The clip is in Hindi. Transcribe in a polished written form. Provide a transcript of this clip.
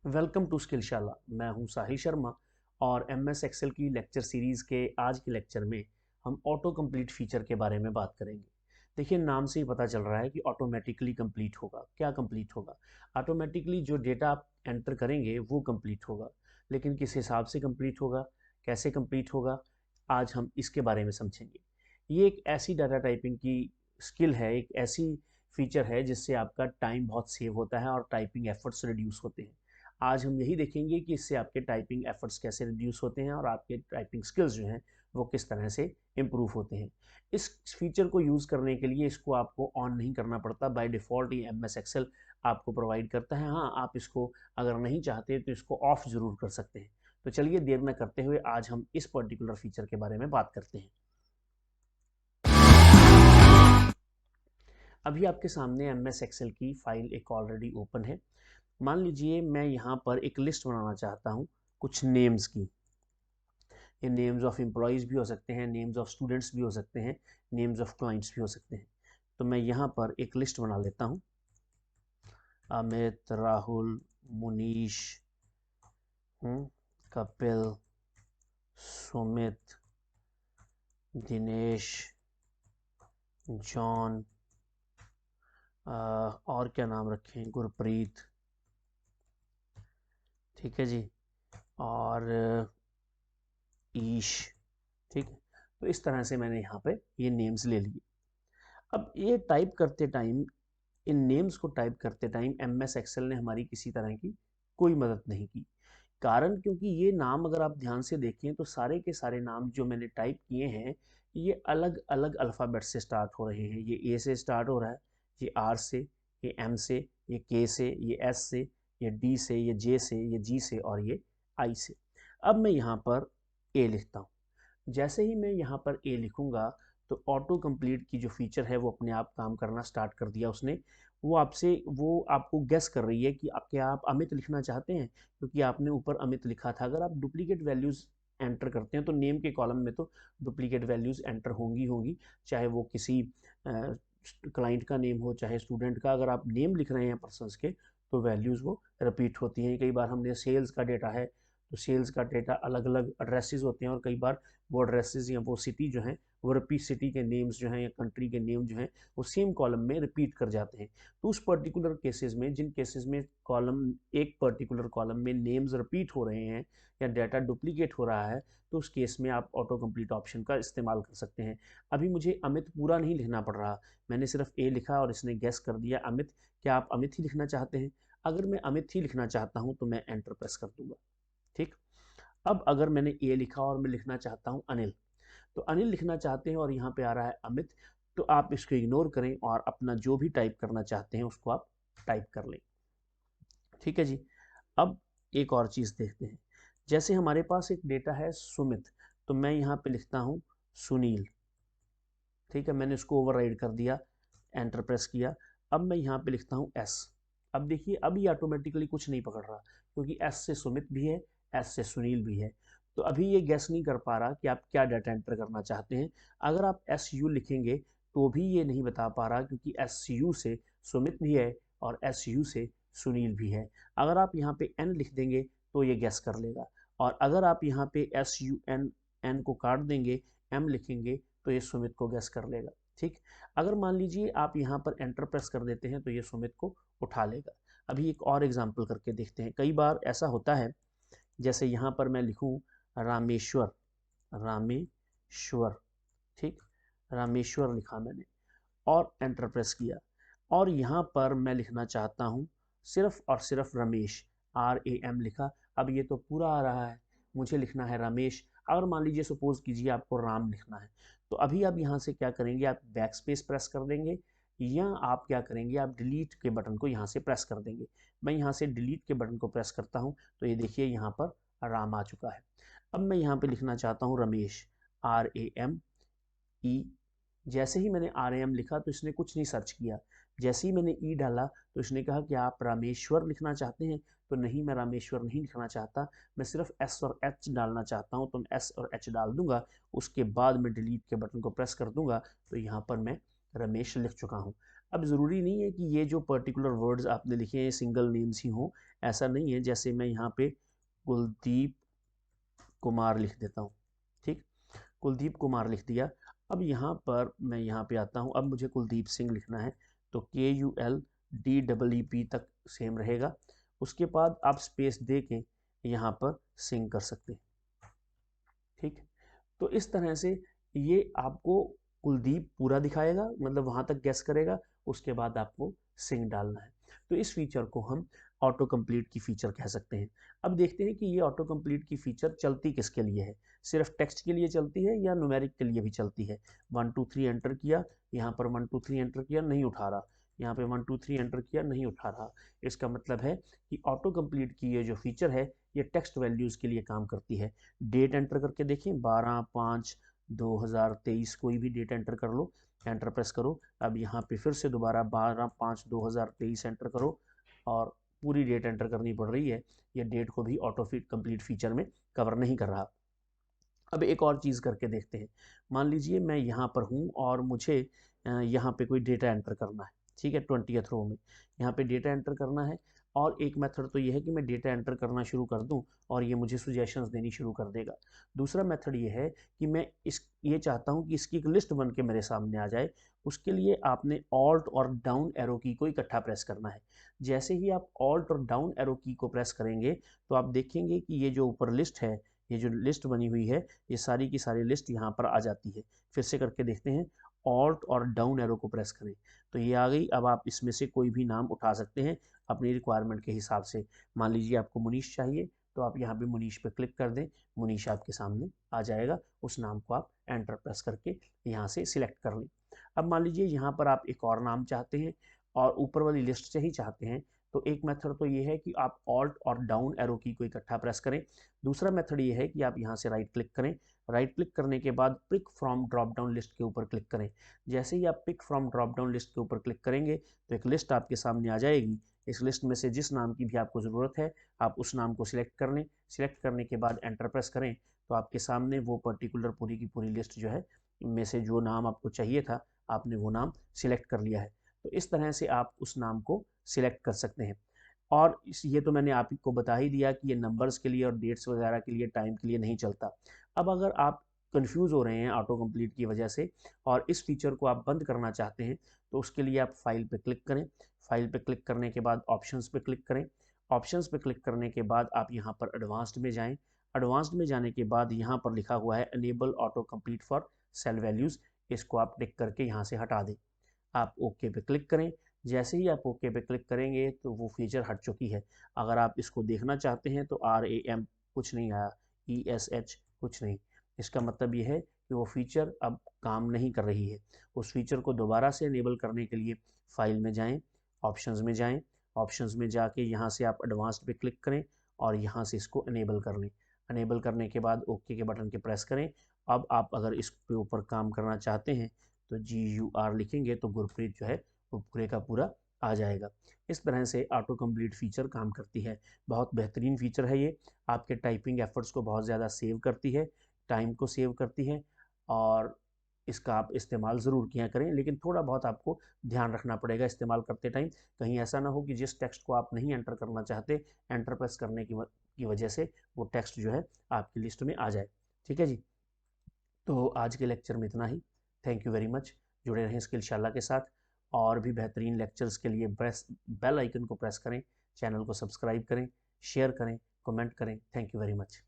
Welcome to स्किलशाला। मैं हूं साहिल शर्मा और एमएस एक्सेल की लेक्चर सीरीज़ के आज के लेक्चर में हम ऑटो कंप्लीट फीचर के बारे में बात करेंगे। देखिए, नाम से ही पता चल रहा है कि ऑटोमेटिकली कंप्लीट होगा। क्या कंप्लीट होगा? ऑटोमेटिकली जो डेटा आप एंटर करेंगे वो कंप्लीट होगा, लेकिन किस हिसाब से कंप्लीट होगा, कैसे कंप्लीट होगा, आज हम इसके बारे में समझेंगे। ये एक ऐसी डाटा टाइपिंग की स्किल है, एक ऐसी फीचर है जिससे आपका टाइम बहुत सेव होता है और टाइपिंग एफर्ट्स रिड्यूस होते हैं। आज हम यही देखेंगे कि इससे आपके टाइपिंग एफर्ट्स कैसे रिड्यूस होते हैं और आपके टाइपिंग स्किल्स जो हैं वो किस तरह से इम्प्रूव होते हैं। इस फीचर को यूज़ करने के लिए इसको आपको ऑन नहीं करना पड़ता। बाय डिफ़ॉल्ट ये एम एस एक्सेल आपको प्रोवाइड करता है। हाँ, आप इसको अगर नहीं चाहते तो इसको ऑफ ज़रूर कर सकते हैं। तो चलिए देर न करते हुए आज हम इस पर्टिकुलर फीचर के बारे में बात करते हैं। अभी आपके सामने एम एस एक्सेल की फाइल एक ऑलरेडी ओपन है। मान लीजिए मैं यहाँ पर एक लिस्ट बनाना चाहता हूँ कुछ नेम्स की। ये नेम्स ऑफ एम्प्लॉयज़ भी हो सकते हैं, नेम्स ऑफ स्टूडेंट्स भी हो सकते हैं, नेम्स ऑफ क्लाइंट्स भी हो सकते हैं। तो मैं यहाँ पर एक लिस्ट बना लेता हूँ। अमित, राहुल, मुनीश, कपिल, सुमित, दिनेश, जॉन, और क्या नाम रखें, गुरप्रीत, ठीक है जी, और ईश, ठीक है। तो इस तरह से मैंने यहाँ पे ये नेम्स ले लिए। अब ये टाइप करते टाइम, इन नेम्स को टाइप करते टाइम एम एस एक्सेल ने हमारी किसी तरह की कोई मदद नहीं की। कारण क्योंकि ये नाम अगर आप ध्यान से देखें तो सारे के सारे नाम जो मैंने टाइप किए हैं ये अलग अलग अल्फ़ाबेट से स्टार्ट हो रहे हैं। ये ए से स्टार्ट हो रहा है, ये आर से, ये एम से, ये के से, ये एस से, ये डी से, ये जे से, ये जी से और ये आई से। अब मैं यहाँ पर ए लिखता हूँ। जैसे ही मैं यहाँ पर ए लिखूंगा तो ऑटो कंप्लीट की जो फीचर है वो अपने आप काम करना स्टार्ट कर दिया उसने। वो आपको गेस कर रही है कि क्या आप अमित लिखना चाहते हैं, क्योंकि आपने ऊपर अमित लिखा था। अगर आप डुप्लीकेट वैल्यूज़ एंटर करते हैं तो नेम के कॉलम में तो डुप्लीकेट वैल्यूज़ एंटर होंगी होंगी, चाहे वो किसी क्लाइंट का नेम हो चाहे स्टूडेंट का। अगर आप नेम लिख रहे हैं पर्सनस के तो वैल्यूज़ वो रिपीट होती हैं। कई बार हमने सेल्स का डेटा है तो सेल्स का डेटा अलग अलग एड्रेसेस होते हैं और कई बार वो एड्रेसेस या वो सिटी जो हैं वो रिपीट सिटी के नेम्स जो हैं या कंट्री के नेम जो हैं वो सेम कॉलम में रिपीट कर जाते हैं। तो उस पर्टिकुलर केसेस में, जिन केसेस में कॉलम, एक पर्टिकुलर कॉलम में नेम्स रिपीट हो रहे हैं या डाटा डुप्लीकेट हो रहा है, तो उस केस में आप ऑटो कंप्लीट ऑप्शन का इस्तेमाल कर सकते हैं। अभी मुझे अमित पूरा नहीं लिखना पड़ रहा, मैंने सिर्फ ए लिखा और इसने गेस कर दिया अमित। क्या आप अमित ही लिखना चाहते हैं? अगर मैं अमित ही लिखना चाहता हूं तो मैं एंटर प्रेस कर दूंगा। ठीक। अब अगर मैंने ए लिखा और मैं लिखना चाहता हूं अनिल, तो अनिल लिखना चाहते हैं और यहाँ पे आ रहा है अमित, तो आप इसको इग्नोर करें और अपना जो भी टाइप करना चाहते हैं उसको आप टाइप कर लें। ठीक है जी। अब एक और चीज़ देखते हैं। जैसे हमारे पास एक डेटा है सुमित, तो मैं यहाँ पे लिखता हूँ सुनील। ठीक है, मैंने उसको ओवरराइड कर दिया, एंटर प्रेस किया। अब मैं यहाँ पे लिखता हूँ एस। अब देखिए, अब ये ऑटोमेटिकली कुछ नहीं पकड़ रहा, क्योंकि एस से सुमित भी है, एस से सुनील भी है। तो अभी ये गेस नहीं कर पा रहा कि आप क्या डाटा एंटर करना चाहते हैं। अगर आप एस यू लिखेंगे तो भी ये नहीं बता पा रहा, क्योंकि एस यू से सुमित भी है और एस यू से सुनील भी है। अगर आप यहाँ पे एन लिख देंगे तो ये गेस कर लेगा, और अगर आप यहाँ पे एस यू एन, एन को काट देंगे, एम लिखेंगे तो ये सुमित को गेस कर लेगा। ठीक। अगर मान लीजिए आप यहाँ पर एंटर प्रेस कर देते हैं तो ये सुमित को उठा लेगा। अभी एक और एग्जांपल करके देखते हैं। कई बार ऐसा होता है, जैसे यहाँ पर मैं लिखूँ रामेश्वर, रामेश्वर, ठीक, रामेश्वर लिखा मैंने और एंटर प्रेस किया, और यहाँ पर मैं लिखना चाहता हूँ सिर्फ और सिर्फ रमेश, आर ए एम लिखा। अब ये तो पूरा आ रहा है, मुझे लिखना है रमेश। अगर मान लीजिए सपोज कीजिए आपको राम लिखना है, तो अभी आप यहाँ से क्या करेंगे, आप बैक स्पेस प्रेस कर देंगे, या आप क्या करेंगे, आप डिलीट के बटन को यहाँ से प्रेस कर देंगे। मैं यहाँ से डिलीट के बटन को प्रेस करता हूँ तो ये देखिए यहाँ पर राम आ चुका है। अब मैं यहाँ पे लिखना चाहता हूँ Ramesh, R A M E. जैसे ही मैंने आर एम लिखा तो इसने कुछ नहीं सर्च किया। जैसे ही मैंने ई डाला तो इसने कहा कि आप रामेश्वर लिखना चाहते हैं, तो नहीं, मैं रामेश्वर नहीं लिखना चाहता, मैं सिर्फ एस और एच डालना चाहता हूँ। तो मैं एस और एच डाल दूंगा, उसके बाद मैं डिलीट के बटन को प्रेस कर दूंगा तो यहाँ पर मैं रमेश लिख चुका हूँ। अब ज़रूरी नहीं है कि ये जो पर्टिकुलर वर्ड्स आपने लिखे हैं सिंगल नेम्स ही हों, ऐसा नहीं है। जैसे मैं यहाँ पे कुलदीप कुमार लिख देता हूँ, ठीक, कुलदीप कुमार लिख दिया। अब यहाँ पर मैं यहाँ पे आता हूँ, अब मुझे कुलदीप सिंह लिखना है तो KULDEEP तक सेम रहेगा। उसके बाद आप स्पेस दे के यहाँ पर सिंह कर सकते हैं, ठीक। तो इस तरह से ये आपको कुलदीप पूरा दिखाएगा, मतलब वहाँ तक गैस करेगा, उसके बाद आपको सिंह डालना है। तो इस फीचर को हम ऑटो कंप्लीट की फीचर कह सकते हैं। अब देखते हैं कि ये ऑटो कंप्लीट की फीचर चलती किसके लिए है, सिर्फ टेक्स्ट के लिए चलती है या न्यूमेरिक के लिए भी चलती है। 1 2 3 एंटर किया, यहाँ पर 1 2 3 एंटर किया, नहीं उठा रहा, यहाँ पे 1 2 3 एंटर किया, नहीं उठा रहा। इसका मतलब है कि ऑटो कंप्लीट की ये जो फीचर है ये टेक्स्ट वैल्यूज़ के लिए काम करती है। डेट एंटर करके देखें, 12/5/2023, कोई भी डेट एंटर कर लो, एंटर प्रेस करो। अब यहाँ पे फिर से दोबारा 12/5/2023 एंटर करो और पूरी डेट एंटर करनी पड़ रही है। ये डेट को भी ऑटो फिट कंप्लीट फीचर में कवर नहीं कर रहा। अब एक और चीज़ करके देखते हैं। मान लीजिए मैं यहाँ पर हूँ और मुझे यहाँ पे कोई डेटा एंटर करना है, ठीक है, 20th रो में यहाँ पे डेटा एंटर करना है। और एक मेथड तो ये है कि मैं डेटा एंटर करना शुरू कर दूं और ये मुझे सुजेशंस देनी शुरू कर देगा। दूसरा मेथड ये है कि मैं ये चाहता हूँ कि इसकी एक लिस्ट बन के मेरे सामने आ जाए। उसके लिए आपने ऑल्ट और डाउन एरो की को इकट्ठा प्रेस करना है। जैसे ही आप ऑल्ट और डाउन एरो की को प्रेस करेंगे तो आप देखेंगे कि ये जो ऊपर लिस्ट है, ये जो लिस्ट बनी हुई है, ये सारी की सारी लिस्ट यहाँ पर आ जाती है। फिर से करके देखते हैं, ऑल्ट और डाउन एरो को प्रेस करें तो ये आ गई। अब आप इसमें से कोई भी नाम उठा सकते हैं अपनी रिक्वायरमेंट के हिसाब से। मान लीजिए आपको मुनीश चाहिए तो आप यहाँ पे मुनीश पे क्लिक कर दें, मुनीश आपके सामने आ जाएगा। उस नाम को आप एंटर प्रेस करके यहाँ से सिलेक्ट कर लें। अब मान लीजिए यहाँ पर आप एक और नाम चाहते हैं और ऊपर वाली लिस्ट से ही चाहते हैं, तो एक मेथड तो ये है कि आप ऑल्ट और डाउन एरो की को इकट्ठा प्रेस करें। दूसरा मेथड ये है कि आप यहाँ से राइट क्लिक करें। राइट क्लिक करने के बाद pick from drop down list के ऊपर क्लिक करें। जैसे ही आप pick from drop down list के ऊपर क्लिक करेंगे तो एक लिस्ट आपके सामने आ जाएगी। इस लिस्ट में से जिस नाम की भी आपको ज़रूरत है आप उस नाम को सिलेक्ट कर लें। सिलेक्ट करने के बाद एंटर प्रेस करें तो आपके सामने वो पर्टिकुलर पूरी की पूरी लिस्ट जो है, इनमें से जो नाम आपको चाहिए था आपने वो नाम सिलेक्ट कर लिया है। तो इस तरह से आप उस नाम को सिलेक्ट कर सकते हैं। और ये तो मैंने आप ही को बता ही दिया कि ये नंबर्स के लिए और डेट्स वगैरह के लिए, टाइम के लिए नहीं चलता। अब अगर आप कंफ्यूज हो रहे हैं ऑटो कंप्लीट की वजह से और इस फीचर को आप बंद करना चाहते हैं तो उसके लिए आप फाइल पे क्लिक करें। फाइल पे क्लिक करने के बाद ऑप्शंस पे क्लिक करें। ऑप्शंस पे क्लिक करने के बाद आप यहाँ पर एडवांस्ड में जाएं। एडवांस्ड में जाने के बाद यहाँ पर लिखा हुआ है enable auto complete for cell values, इसको आप टिक करके यहाँ से हटा दें। आप ओके पे क्लिक करें। जैसे ही आप ओके पे क्लिक करेंगे तो वो फीचर हट चुकी है। अगर आप इसको देखना चाहते हैं तो RAM कुछ नहीं आया, ESH कुछ नहीं। इसका मतलब ये है कि वो फीचर अब काम नहीं कर रही है। उस फीचर को दोबारा से इनेबल करने के लिए फाइल में जाएं, ऑप्शंस में जाएं। ऑप्शंस में जाके यहाँ से आप एडवांस्ड पे क्लिक करें और यहाँ से इसको इनेबल कर लें। इनेबल करने के बाद ओके के बटन के प्रेस करें। अब आप अगर इस पे ऊपर काम करना चाहते हैं तो GUR लिखेंगे तो गुरप्रीत जो है वो पूरे का पूरा आ जाएगा। इस तरह से ऑटो कंप्लीट फीचर काम करती है। बहुत बेहतरीन फीचर है ये, आपके टाइपिंग एफर्ट्स को बहुत ज़्यादा सेव करती है, टाइम को सेव करती है। और इसका आप इस्तेमाल ज़रूर किया करें, लेकिन थोड़ा बहुत आपको ध्यान रखना पड़ेगा इस्तेमाल करते टाइम। कहीं ऐसा ना हो कि जिस टेक्स्ट को आप नहीं एंटर करना चाहते, एंटर प्रेस करने की वजह से वो टेक्स्ट जो है आपकी लिस्ट में आ जाए। ठीक है जी, तो आज के लेक्चर में इतना ही। Thank you very much. जुड़े रहें स्किलशाला के साथ और भी बेहतरीन लेक्चर्स के लिए बेल आइकन को प्रेस करें, चैनल को सब्सक्राइब करें, शेयर करें, कमेंट करें। Thank you very much.